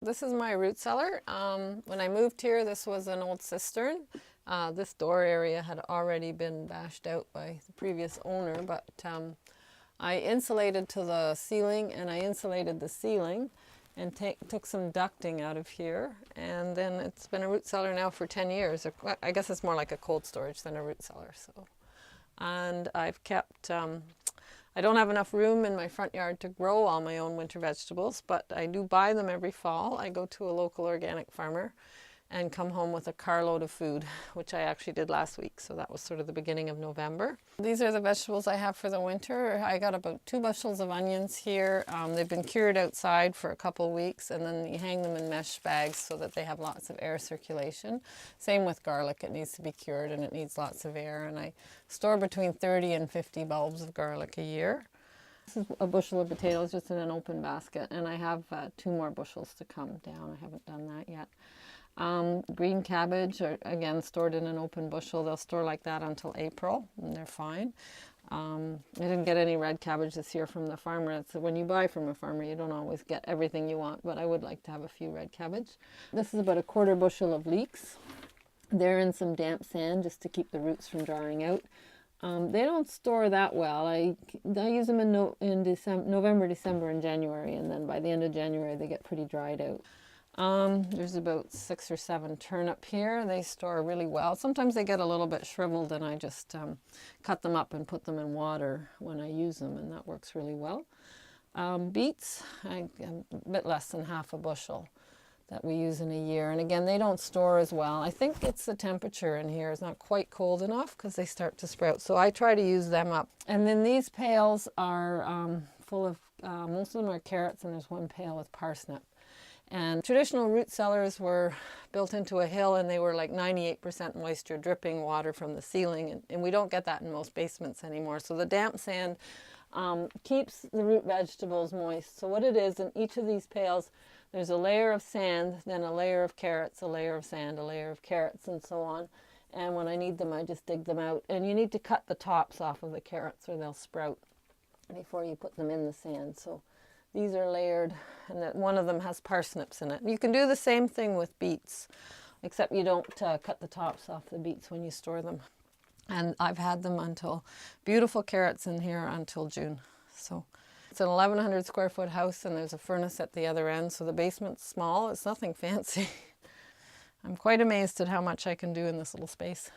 This is my root cellar. When I moved here, this was an old cistern. This door area had already been bashed out by the previous owner, but I insulated to the ceiling, and I insulated the ceiling and took some ducting out of here, and then it's been a root cellar now for 10 years. I guess it's more like a cold storage than a root cellar. So, and I've kept, I don't have enough room in my front yard to grow all my own winter vegetables, but I do buy them every fall. I go to a local organic farmer and come home with a carload of food, which I actually did last week. So that was sort of the beginning of November. These are the vegetables I have for the winter. I got about 2 bushels of onions here. They've been cured outside for a couple weeks, and then you hang them in mesh bags so that they have lots of air circulation. Same with garlic. It needs to be cured and it needs lots of air. And I store between 30 and 50 bulbs of garlic a year. This is a bushel of potatoes just in an open basket, and I have 2 more bushels to come down. I haven't done that yet. Green cabbage are again stored in an open bushel. They'll store like that until April, and they're fine. I didn't get any red cabbage this year from the farmer. It's when you buy from a farmer, you don't always get everything you want, but I would like to have a few red cabbage. This is about a 1/4 bushel of leeks. They're in some damp sand just to keep the roots from drying out. They don't store that well. I use them in November, December, and January, and then by the end of January they get pretty dried out. There's about 6 or 7 turnip here. They store really well. Sometimes they get a little bit shriveled, and I just cut them up and put them in water when I use them, and that works really well. Beets, a bit less than 1/2 bushel that we use in a year. And again, they don't store as well. I think it's the temperature in here is not quite cold enough because they start to sprout. So I try to use them up. And then these pails are full of, most of them are carrots, and there's 1 pail with parsnip. And traditional root cellars were built into a hill, and they were like 98% moisture, dripping water from the ceiling. And we don't get that in most basements anymore. So the damp sand keeps the root vegetables moist. So what it is, in each of these pails, there's a layer of sand, then a layer of carrots, a layer of sand, a layer of carrots, and so on. And when I need them, I just dig them out. And you need to cut the tops off of the carrots or they'll sprout before you put them in the sand. So these are layered, and that one of them has parsnips in it. You can do the same thing with beets, except you don't cut the tops off the beets when you store them. And I've had them until, beautiful carrots in here until June. So it's an 1,100 square foot house, and there's a furnace at the other end, so the basement's small. It's nothing fancy. I'm quite amazed at how much I can do in this little space.